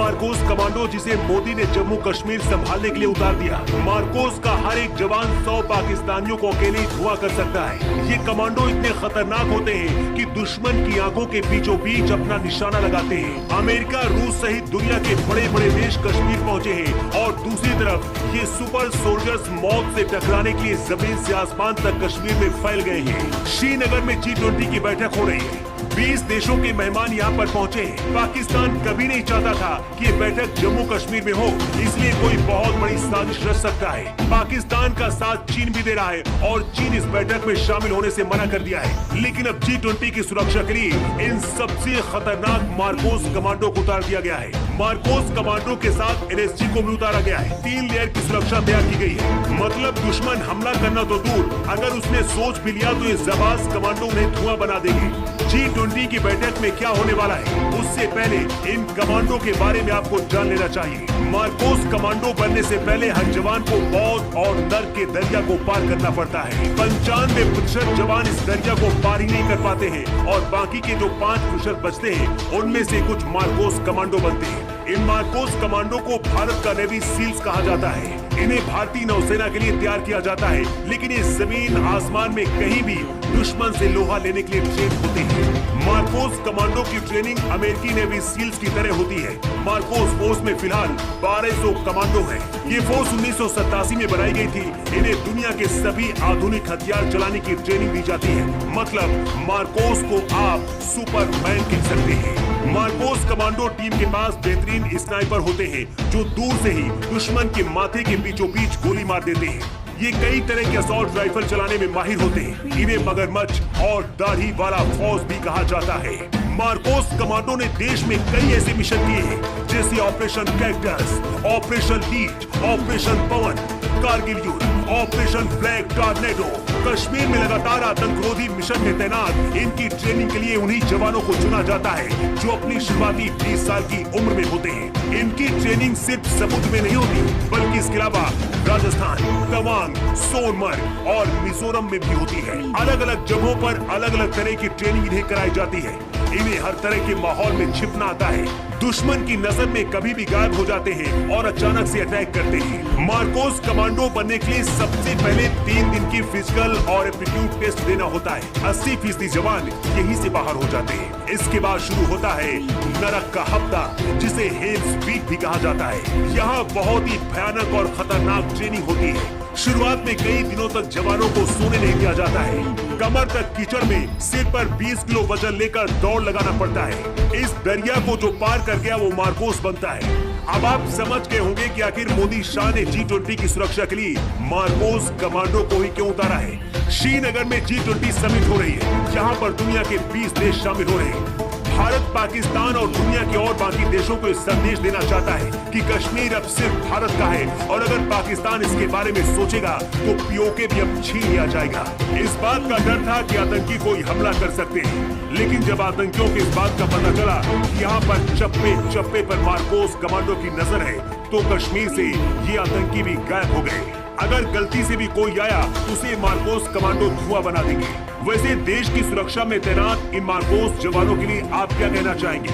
Marcos commando जिसे मोदी ने जम्मू कश्मीर संभालने के लिए उतार दिया। मार्कोस का हर एक जवान 100 पाकिस्तानियों को अकेले ही धुआं कर सकता है। ये कमांडो इतने खतरनाक होते हैं कि दुश्मन की आंखों के बीचों बीच अपना निशाना लगाते हैं। अमेरिका, रूस सहित दुनिया के बड़े बड़े देश कश्मीर पहुँचे हैं और दूसरी तरफ ये सुपर सोल्जर्स मौत से टकराने के लिए जमीन से आसमान तक कश्मीर में फैल गए हैं। श्रीनगर में G20 की बैठक हो रही है। 20 देशों के मेहमान यहाँ पर पहुँचे हैं। पाकिस्तान कभी नहीं चाहता था कि ये बैठक जम्मू कश्मीर में हो, इसलिए कोई बहुत बड़ी साजिश रच सकता है। पाकिस्तान का साथ चीन भी दे रहा है और चीन इस बैठक में शामिल होने से मना कर दिया है। लेकिन अब G20 की सुरक्षा के लिए इन सबसे खतरनाक मार्कोस कमांडो को उतार दिया गया है। मार्कोस कमांडो के साथ NSG को भी उतारा गया है। 3 लेयर की सुरक्षा तैयार की गई है। मतलब दुश्मन हमला करना तो दूर, अगर उसने सोच भी लिया तो ये जाबाज कमांडो उन्हें धुआं बना देंगे। G20 की बैठक में क्या होने वाला है, उससे पहले इन कमांडो के बारे में आपको जान लेना चाहिए। मार्कोस कमांडो बनने से पहले हर जवान को मौत और नर्क के दरिया को पार करना पड़ता है। 95% जवान इस दरिया को पार ही नहीं कर पाते हैं और बाकी के जो 5% बचते हैं उनमें से कुछ मार्कोस कमांडो बनते हैं। इन मार्कोस कमांडो को भारत का नेवी सील्स कहा जाता है। इन्हें भारतीय नौसेना के लिए तैयार किया जाता है, लेकिन ये जमीन आसमान में कहीं भी दुश्मन से लोहा लेने के लिए ट्रेन होते हैं। मार्कोस कमांडो की ट्रेनिंग अमेरिकी नेवी सील्स की तरह होती है। मार्कोस फोर्स में फिलहाल 1200 कमांडो हैं। ये फोर्स 1987 में बनाई गई थी। इन्हें दुनिया के सभी आधुनिक हथियार चलाने की ट्रेनिंग दी जाती है। मतलब मार्कोस को आप सुपरमैन कह सकते हैं। मार्कोस कमांडो टीम के पास बेहतरीन स्नाइपर होते हैं जो दूर से ही दुश्मन के माथे के बीचों बीच गोली मार देते हैं। ये कई तरह के असॉल्ट राइफल चलाने में माहिर होते हैं। इन्हें मगरमच्छ और दाढ़ी वाला फौज भी कहा जाता है। मार्कोस कमांडो ने देश में कई ऐसे मिशन किए हैं जैसे operation cactus, operation leech, operation Pawan, Kargil युद्ध, ऑपरेशन ब्लैक टॉर्नेडो। कश्मीर में लगातार आतंकरोधी मिशन में तैनात इनकी ट्रेनिंग के लिए उन्हीं जवानों को चुना जाता है जो अपनी शुरुआती 20 साल की उम्र में होते हैं। इनकी ट्रेनिंग सिर्फ समुद्र में नहीं होती, बल्कि इसके अलावा राजस्थान, तवांग, सोनमर्ग और मिजोरम में भी होती है। अलग अलग जगहों पर अलग अलग तरह की ट्रेनिंग इन्हें कराई जाती है। इन्हें हर तरह के माहौल में छिपना आता है। दुश्मन की नजर में कभी भी गायब हो जाते हैं और अचानक से अटैक करते हैं। मार्कोस कमांडो बनने के लिए सबसे पहले 3 दिन की फिजिकल और एप्टीट्यूड टेस्ट देना होता है। 80% जवान यहीं से बाहर हो जाते हैं। इसके बाद शुरू होता है नरक का हफ्ता, जिसे हेल्स वीक भी कहा जाता है। यहाँ बहुत ही भयानक और खतरनाक ट्रेनिंग होती है। शुरुआत में कई दिनों तक जवानों को सोने नहीं दिया जाता है। कमर तक कीचड़ में सिर पर 20 किलो वजन लेकर दौड़ लगाना पड़ता है। इस दरिया को जो पार कर गया वो मार्कोस बनता है। अब आप समझ गए होंगे कि आखिर मोदी शाह ने G20 की सुरक्षा के लिए मार्कोस कमांडो को ही क्यों उतारा है। श्रीनगर में G20 समिट हो रही है, जहाँ पर दुनिया के 20 देश शामिल हो रहे हैं। भारत, पाकिस्तान और दुनिया के और बाकी देशों को संदेश देना चाहता है कि कश्मीर अब सिर्फ भारत का है और अगर पाकिस्तान इसके बारे में सोचेगा तो POK भी अब छीन लिया जाएगा। इस बात का डर था कि आतंकी कोई हमला कर सकते हैं, लेकिन जब आतंकियों को इस बात का पता चला कि यहाँ पर चप्पे चप्पे पर मार्कोस कमांडो की नजर है, तो कश्मीर से ये आतंकी भी गायब हो गए। अगर गलती से भी कोई आया तो उसे मार्कोस कमांडो धुआं बना देंगे। वैसे देश की सुरक्षा में तैनात इन मार्कोस जवानों के लिए आप क्या कहना चाहेंगे?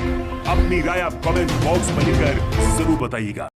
अपनी राय आप कमेंट बॉक्स में लिखकर जरूर बताइएगा।